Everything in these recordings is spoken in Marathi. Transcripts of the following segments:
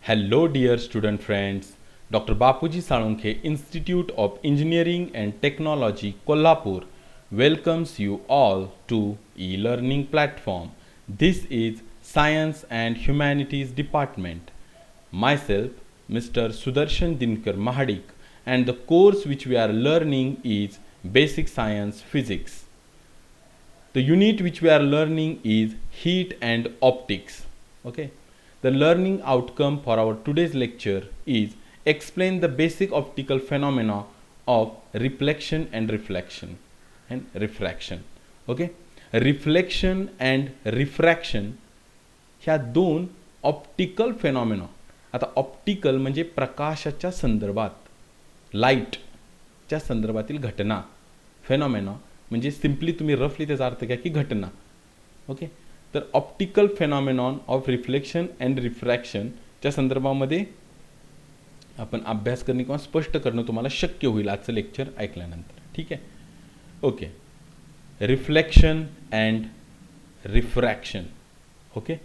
Hello, dear student friends. Dr. Bapuji Salunke, Institute of Engineering and Technology, Kolhapur, welcomes you all to e-learning platform. This is Science and Humanities Department. Myself, Mr. Sudarshan Dinkar Mahadik, and the course which we are learning is Basic Science Physics. The unit which we are learning is heat and optics. Okay. The learning outcome for our today's lecture is explain the basic optical phenomena of reflection and reflection and refraction. Okay. Reflection and refraction ह्या दोन ऑप्टिकल फेनॉमेना. आता ऑप्टिकल म्हणजे प्रकाशाच्या संदर्भात, लाईटच्या संदर्भातील घटना. फेनॉमेना म्हणजे सिम्पली तुम्ही रफली त्याचा अर्थ घ्या की घटना. ओके. तर optical phenomenon of reflection and रिफ्रॅक्शनच्या संदर्भामध्ये आपण अभ्यास करणे किंवा स्पष्ट करणं तुम्हाला शक्य होईल आजचं लेक्चर ऐकल्यानंतर. ठीक आहे. Okay. Reflection and refraction. Okay.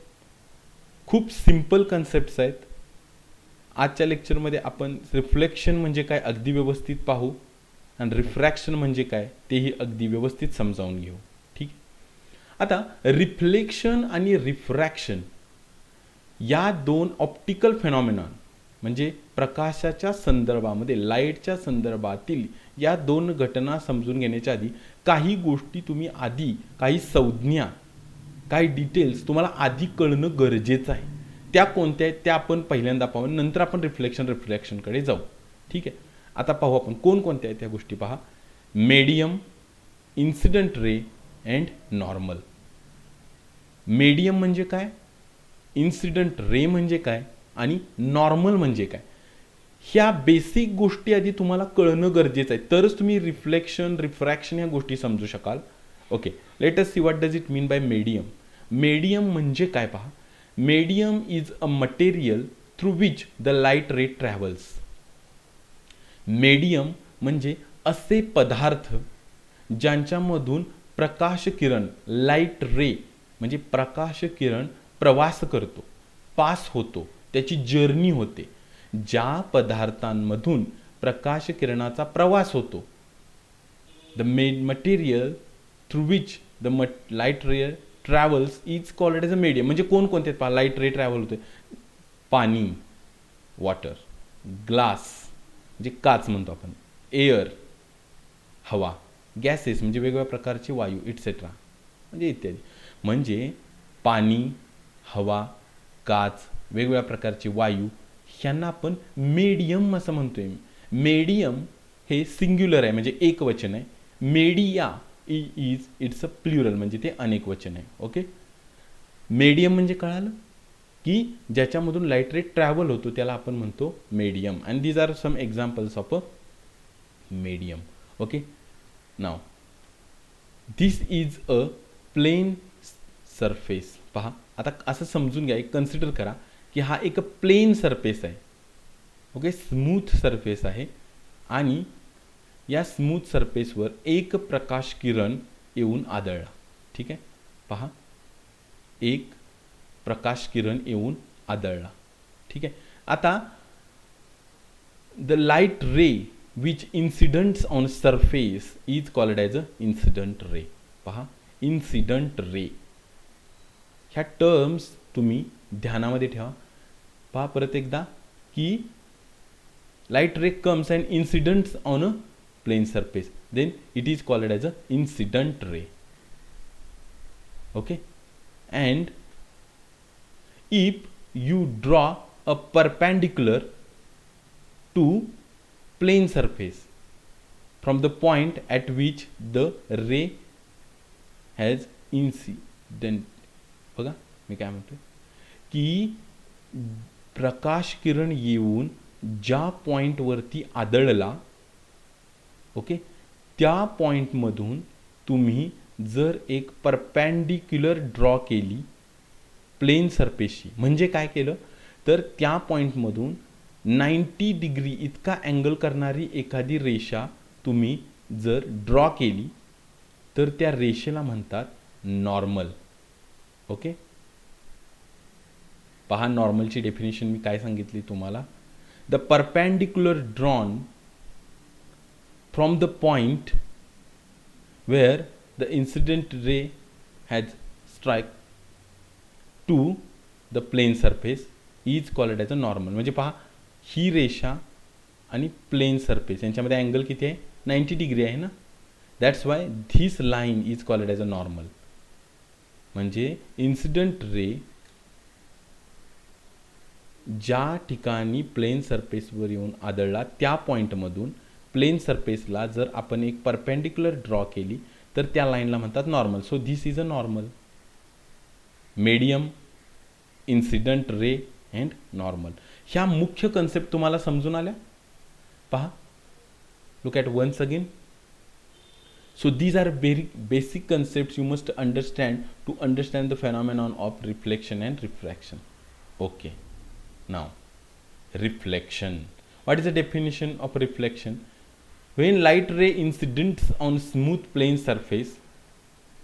खूप सिंपल कन्सेप्ट्स आहेत. आजच्या लेक्चरमध्ये आपण रिफ्लेक्शन म्हणजे काय अगदी व्यवस्थित पाहू आणि रिफ्रॅक्शन म्हणजे काय तेही अगदी व्यवस्थित समजावून घेऊ. ठीक. आता रिफ्लेक्शन आणि रिफ्रॅक्शन या दोन ऑप्टिकल फेनॉमेनॉन म्हणजे प्रकाशाच्या संदर्भामध्ये, लाईटच्या संदर्भातील या दोन घटना समजून घेण्याच्या आधी काही गोष्टी तुम्ही आधी, काही संज्ञा, काही डिटेल्स तुम्हाला आधी कळणं गरजेचं आहे. त्या कोणत्या आहेत त्या आपण पहिल्यांदा पाहू, नंतर आपण रिफ्लेक्शनकडे जाऊ. ठीक आहे. आता पाहू आपण कोणकोणत्या आहेत त्या गोष्टी. पहा, medium, incident ray and normal. Medium म्हणजे काय, इन्सिडेंट रे म्हणजे काय आणि नॉर्मल म्हणजे काय, ह्या बेसिक गोष्टी आधी तुम्हाला कळणं गरजेचं आहे. तरच तुम्ही रिफ्लेक्शन, रिफ्रॅक्शन ह्या गोष्टी समजू शकाल. Okay. Let us see what does it mean by medium. Medium म्हणजे काय पहा. Medium is a material through which the light ray travels. Medium म्हणजे असे पदार्थ ज्यांच्यामधून प्रकाश किरण, लाईट रे म्हणजे प्रकाश किरण प्रवास करतो, पास होतो, त्याची जर्नी होते. ज्या पदार्थांमधून प्रकाश किरणाचा प्रवास होतो, the material through which the light ray travels is called as a medium. म्हणजे कोणकोणते पहा लाईट रे ट्रॅव्हल होते. पाणी, वॉटर, ग्लास म्हणजे काच म्हणतो आपण, एअर हवा, गॅसेस म्हणजे वेगवेगळ्या प्रकारचे वायू इट्सेट्रा म्हणजे इत्यादी. म्हणजे पाणी, हवा, काच, वेगवेगळ्या प्रकारचे वायू ह्यांना आपण मेडियम असं म्हणतोय. मेडियम हे सिंग्युलर आहे म्हणजे एक वचन आहे. Media is it's a plural म्हणजे ते अनेक वचन आहे. ओके. मेडियम म्हणजे कळालं की ज्याच्यामधून लाईट रे ट्रॅव्हल होतो त्याला आपण म्हणतो medium. And these are some examples of a medium. Okay. Now this is a plane surface. पहा, आता असं समजून घ्या, एक कन्सिडर करा की हा एक प्लेन सरफेस आहे. ओके. स्मूथ सरफेस आहे आणि या स्मूथ सरफेसवर एक प्रकाश किरण येऊन आदळला. ठीक आहे. पहा, एक प्रकाश किरण येऊन आदळला. ठीक आहे. आता the light ray which incidence on surface is called as a incident ray. पहा, इन्सिडंट रे ह्या टर्म्स तुम्ही ध्यानामध्ये ठेवा. पहा परत एकदा की light ray comes and incidence on a plane surface, then it is called as a incident ray. Okay. And if you draw a perpendicular to plane surface from the point at which the ray has incident, बघा मी काय म्हणतोय की प्रकाश किरण येऊन ज्या पॉइंटवरती आदळला, ओके, त्या पॉईंटमधून तुम्ही जर एक परपॅन्डिक्युलर ड्रॉ केली प्लेन सरफेसशी, म्हणजे काय केलं तर त्या पॉईंटमधून 90 डिग्री इतका अँगल करणारी एखादी रेषा तुम्ही जर ड्रॉ केली तर त्या रेषेला म्हणतात नॉर्मल. ओके. पहा नॉर्मलची डेफिनेशन मी काय सांगितली तुम्हाला. The perpendicular drawn from the point where the incident ray has strike to the plane surface is called as a normal. म्हणजे पहा ही रेषा आणि प्लेन सरफेस यांच्यामध्ये अँगल किती आहे, 90 डिग्री आहे ना. That's why this line is called as a normal. म्हणजे इन्सिडंट रे ज्या ठिकाणी प्लेन सरफेसवर येऊन आदळला त्या पॉईंटमधून प्लेन सरफेसला जर आपण एक परपेंडिक्युलर ड्रॉ केली तर त्या लाईनला म्हणतात normal. So this is a normal. Medium, incident ray and normal, ह्या मुख्य कन्सेप्ट तुम्हाला समजून आल्या. पहा, look at once again. So these are very basic concepts you must understand to understand the phenomenon of reflection and refraction. Okay, now reflection. What is the definition of reflection? When light ray incidents on smooth plane surface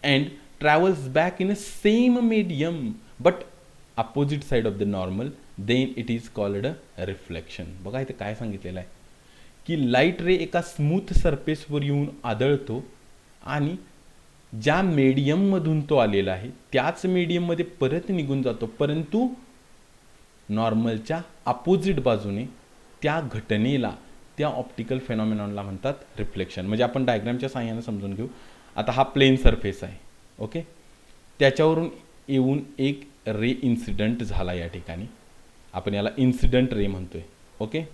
and travels back in a same medium but opposite side of the normal, then it is called a reflection. बघा इथे काय सांगितलेलं आहे की लाईट रे एका स्मूथ सरफेसवर येऊन आदळतो आणि ज्या मीडियममधून तो आलेला आहे त्याच मीडियममध्ये परत निघून जातो, परंतु नॉर्मलच्या अपोजिट बाजूने. त्या घटनेला, त्या ऑप्टिकल फेनॉमेनॉनला म्हणतात रिफ्लेक्शन. म्हणजे आपण डायग्रामच्या साहाय्याने समजून घेऊ. आता हा प्लेन सरफेस आहे, ओके. त्याच्यावरून येऊन एक रे इन्सिडंट झाला या ठिकाणी. आपण याला इन्सिडंट रे म्हणतोय, okay.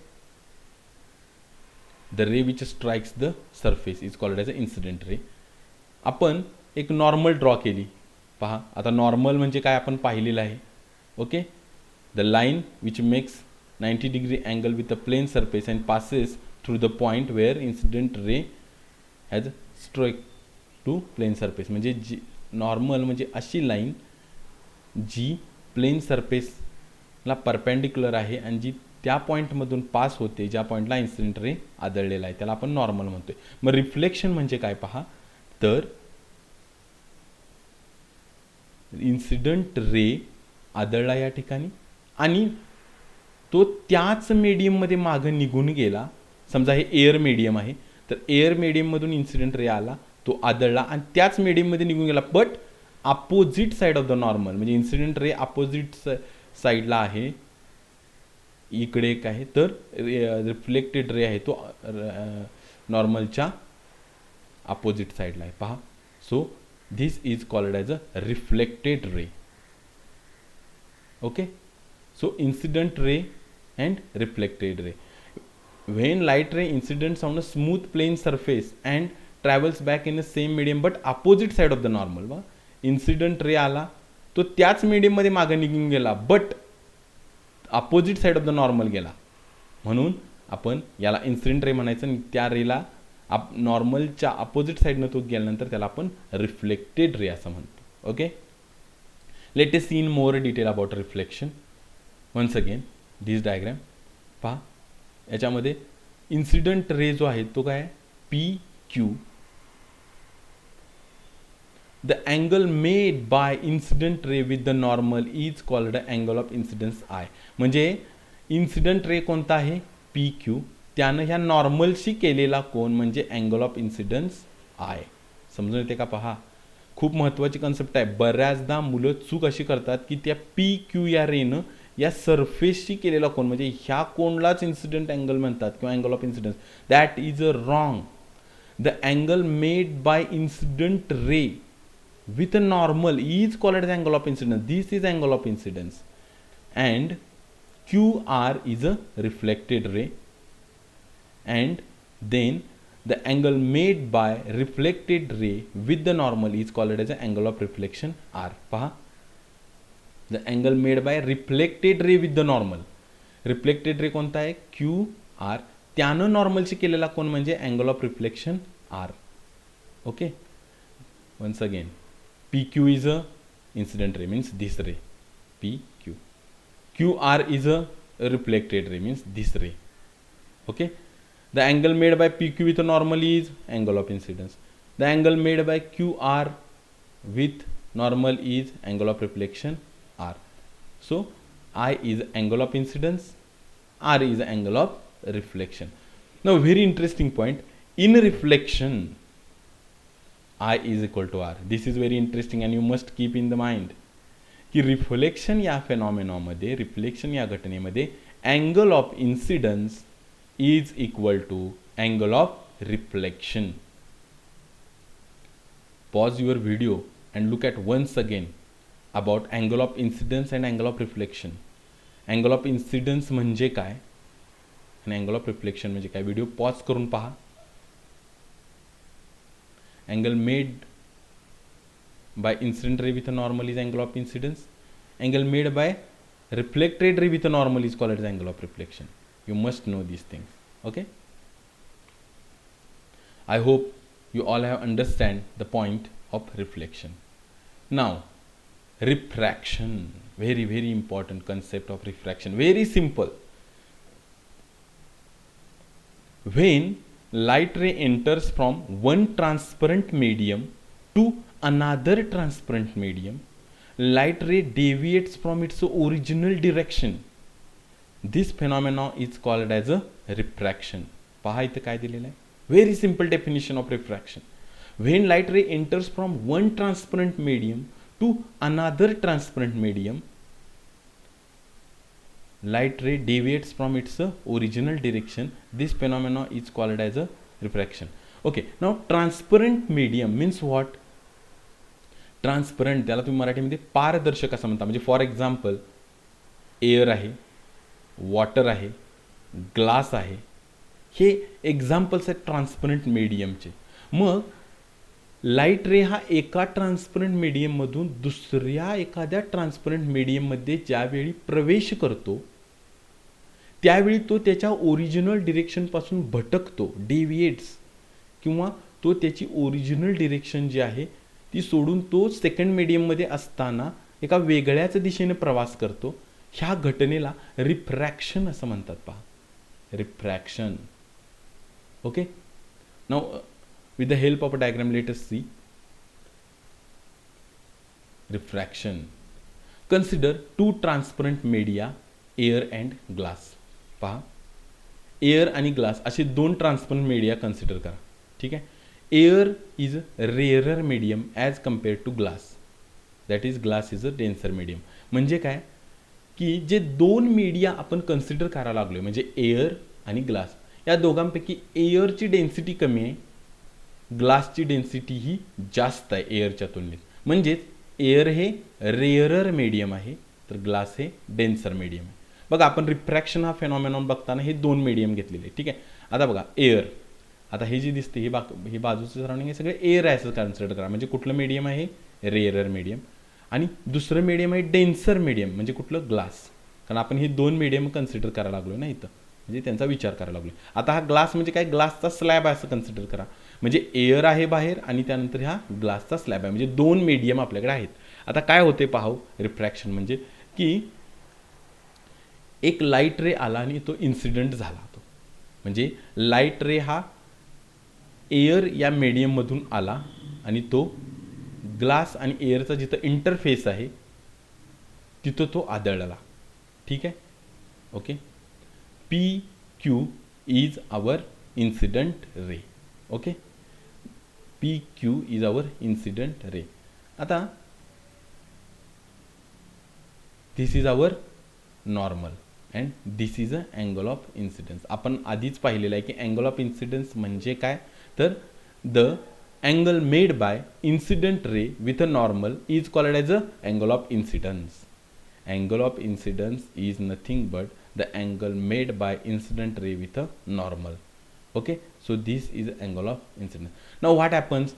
The ray which strikes the surface is called as a incident ray. आपण एक नॉर्मल ड्रॉ केली. पहा, आता नॉर्मल म्हणजे काय आपण पाहिलेलं आहे, okay. The line which makes 90 degree angle with a plane surface and passes through the point where incident ray has strike to plane surface. म्हणजे जी नॉर्मल म्हणजे अशी लाईन जी प्लेन सरफेसला परपेंडिक्युलर आहे आणि जी त्या पॉईंटमधून पास होते, ज्या पॉईंटला इन्सिडेंट रे आदळलेला आहे, त्याला आपण नॉर्मल म्हणतोय. मग रिफ्लेक्शन म्हणजे काय पहा, तर इन्सिडंट रे आदळला या ठिकाणी आणि तो त्याच मीडियममध्ये मागं निघून गेला. समजा हे एअर मीडियम आहे, तर एअर मीडियममधून इन्सिडंट रे आला, तो आदळला आणि त्याच मीडियममध्ये निघून गेला, but opposite side of the normal. म्हणजे इन्सिडेंट रे अपोजिट साईडला आहे, इकडे एक आहे, तर रिफ्लेक्टेड रे आहे तो नॉर्मलच्या अपोजिट साईडला आहे. पहा, so this is called as a reflected ray, okay. So incident ray and reflected ray. When light ray incidents on a smooth plane surface and travels back in the same medium but opposite side of the normal. बघा, इन्सिडंट रे आला, तो त्याच मीडियममध्ये मागे निघून गेला, but opposite side of the normal गेला, म्हणून आपण याला इन्सिडेंट रे म्हणायचं. आणि त्या रेला नॉर्मलच्या अपोजिट साईडनं तो गेल्यानंतर त्याला आपण रिफ्लेक्टेड रे असं म्हणतो, okay. Let us see in more detail about reflection. Once again this diagram पहा, याच्यामध्ये इन्सिडंट रे जो आहे तो काय, P Q. The angle made by incident ray with the normal is called angle of incidence i. म्हणजे इन्सिडंट रे कोणता आहे, पी क्यू, त्यानं ह्या नॉर्मलशी केलेला कोन म्हणजे अँगल ऑफ इन्सिडन्स आय. समजून येते का? पहा, खूप महत्त्वाची कन्सेप्ट आहे. बऱ्याचदा मुलं चूक अशी करतात की त्या पी क्यू या रेनं या सरफेसशी केलेला कोन म्हणजे ह्या कोनलाच इन्सिडेंट अँगल म्हणतात किंवा angle of incidence. That is a wrong. The angle made by incident ray with a normal is called as angle of incidence. This is angle of incidence, and QR is a reflected ray, and then the angle made by reflected ray with the normal is called as an angle of reflection R. पहा, the angle made by reflected ray with the normal. reflected ray कोणता आहे, QR. त्यानं नॉर्मलशी केलेला कोन म्हणजे angle of reflection R, okay. once again, PQ is a incident ray, means this ray, PQ. QR is a reflected ray, means this ray, okay. The angle made by PQ with a normal is angle of incidence. The angle made by QR with normal is angle of reflection R. So I is angle of incidence, R is angle of reflection. Now very interesting point, in reflection I is equal to R. This is very interesting and you must keep in the mind की रिफ्लेक्शन या फेनॉमेनॉमध्ये, रिफ्लेक्शन या घटनेमध्ये angle of incidence is equal to angle of reflection. Pause your video and look at once again about angle of incidence and angle of reflection. Angle of incidence म्हणजे काय आणि angle of reflection म्हणजे काय, व्हिडिओ पॉज करून पहा. Angle made by incident ray with a normal is angle of incidence. Angle made by reflected ray with a normal is called as angle of reflection. You must know these things. Okay? I hope you all have understand the point of reflection. Now, refraction. Very, very important concept of refraction. Very simple. When light ray enters from one transparent medium to another transparent medium, light ray deviates from its original direction. This phenomenon is called as a refraction. पहा इथे काय दिलेलं आहे. Very simple definition of refraction. When light ray enters from one transparent medium to another transparent medium, light ray deviates from its original direction. This phenomenon is called as a refraction. Okay, now transparent medium means what? Transparent, त्याला तुम्ही मराठीमध्ये पारदर्शक असं म्हणता. म्हणजे फॉर एक्झाम्पल एअर आहे, वॉटर आहे, ग्लास आहे, हे एक्झाम्पल्स आहेत ट्रान्सपरंट मीडियमचे. मग लाईट रे हा एका ट्रान्सपरंट मीडियममधून दुसऱ्या एखाद्या ट्रान्सपरंट मीडियममध्ये ज्यावेळी प्रवेश करतो त्यावेळी तो त्याच्या ओरिजिनल डिरेक्शनपासून भटकतो, डेविएट्स, किंवा तो त्याची ओरिजिनल डिरेक्शन जी आहे ती सोडून तो सेकंड मीडियममध्ये असताना एका वेगळ्याच दिशेने प्रवास करतो. ह्या घटनेला रिफ्रॅक्शन असं म्हणतात. पहा, refraction. Okay, now with the help of a diagram let us see refraction. Consider two transparent media, air and glass. पहा, एअर आणि ग्लास असे दोन ट्रान्सपरंट मीडिया कन्सिडर करा. ठीक आहे. Air is rarer medium as compare to glass, that is glass is a denser medium. म्हणजे काय की जे दोन मीडिया आपण कन्सिडर करायला लागलो म्हणजे एअर आणि ग्लास, या दोघांपैकी एअरची डेन्सिटी कमी आहे, ग्लासची डेन्सिटी ही जास्त आहे एअरच्या तुलनेत. म्हणजेच एअर हे रेअरर मीडियम आहे तर ग्लास हे डेन्सर मीडियम आहे. बघा, आपण रिफ्रॅक्शन हा फेनॉमेनॉन बघताना हे दोन मीडियम घेतलेले. ठीक आहे. आता बघा एअर, आता हे जी दिसते ही बाजूचं सराउंडिंग हे सगळे एअर आहे असं कन्सिडर करा. म्हणजे कुठलं मीडियम आहे, रेअरर मीडियम. आणि दुसरं मीडियम आहे डेन्सर मीडियम, म्हणजे कुठलं, ग्लास. कारण आपण हे दोन मीडियम कन्सिडर करायला लागलो ना इथं, म्हणजे त्यांचा विचार करायला लागलो. आता हा ग्लास म्हणजे काय, ग्लासचा स्लॅब आहे असं कन्सिडर करा. म्हणजे एअर आहे बाहेर आणि त्यानंतर हा ग्लासचा स्लॅब आहे, म्हणजे दोन मीडियम आपल्याकडे आहेत. आता काय होते पाहू, रिफ्रॅक्शन म्हणजे की एक लाईट रे आला आणि तो इन्सिडेंट झाला. तो म्हणजे लाईट रे हा एअर या मीडियममधून आला आणि तो ग्लास आणि एअरचा जिथं इंटरफेस आहे तिथं तो आदळला. ठीक आहे. Okay. P Q is our incident ray. Okay, P Q is our incident ray. आता this is our normal and this is a angle of incidence. आपण आधीच पाहिलेलं आहे की अँगल ऑफ इन्सिडन्स म्हणजे काय, तर the angle made bye incident ray with a normal is called as a angle of incidence. Angle of incidence is nothing but the angle made by incident ray with a normal. Okay, so this is angle of incidence. Now what happens,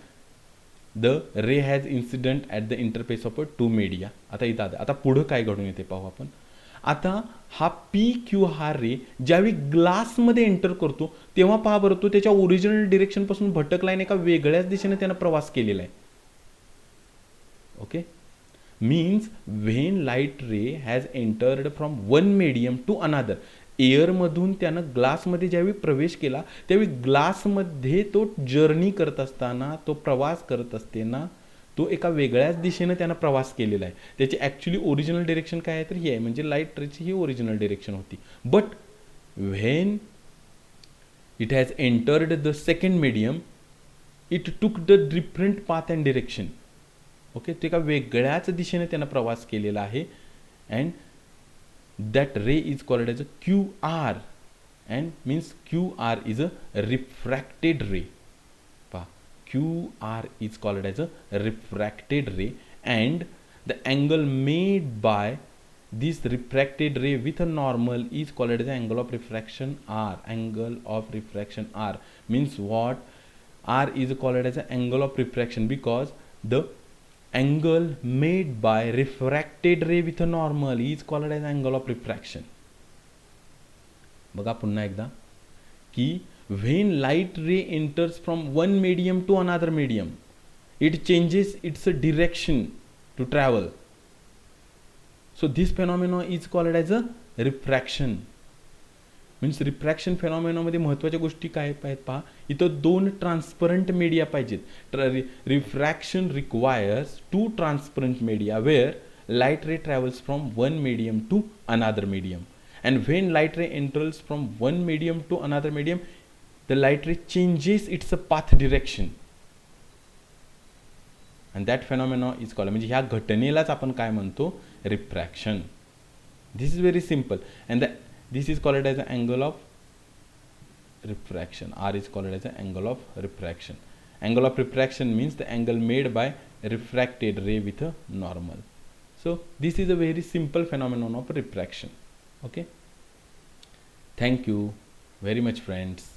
the ray has incident at the interface of a two media. आता पुढं काय घडून येते पाहू आपण. आता हा पी क्यू हा रे ज्यावेळी ग्लासमध्ये एंटर करतो तेव्हा पहा बरं तो त्याच्या ओरिजिनल डिरेक्शनपासून भटकला आणि एका वेगळ्याच दिशेने त्यानं प्रवास केलेला आहे. Okay, means when light ray has entered from one medium to another, एअरमधून त्यानं ग्लासमध्ये ज्यावेळी प्रवेश केला त्यावेळी ग्लासमध्ये तो जर्नी करत असताना, तो प्रवास करत असताना तो एका वेगळ्याच दिशेनं त्यानं प्रवास केलेला आहे. त्याची ॲक्च्युली ओरिजिनल डिरेक्शन काय आहे तर ही आहे, म्हणजे लाईट रेची ही ओरिजिनल डिरेक्शन होती. But when it has entered the second medium it took the different path and direction. Okay, ते एका वेगळ्याच दिशेने त्यानं प्रवास केलेला आहे. And that ray is called as a QR, and means QR is a refracted ray. पहा, QR is called as a refracted ray, and the angle made by this refracted ray with a normal is called as the angle of refraction R. Angle of refraction R means what? R is called as the angle of refraction because the angle made by refracted ray with a normal is called as angle of refraction. बघा पुन्हा एकदा की when light ray enters from one medium to another medium it changes its direction to travel. So this phenomenon is called as a refraction. Means refraction फेनॉमेनामध्ये महत्त्वाच्या गोष्टी काय आहेत पहा, इथं दोन ट्रान्सपरंट मीडिया पाहिजेत. Refraction requires two transparent media where light ray travels from one medium to another medium. And when light ray enters from one medium to another medium the light ray changes its path direction, and that phenomena is called, म्हणजे ह्या घटनेलाच आपण काय म्हणतो, refraction. This is very simple, and this is called as a angle of refraction. R is called as the angle of refraction. Angle of refraction means the angle made by refracted ray with a normal. So this is a very simple phenomenon of refraction. Okay, thank you very much friends.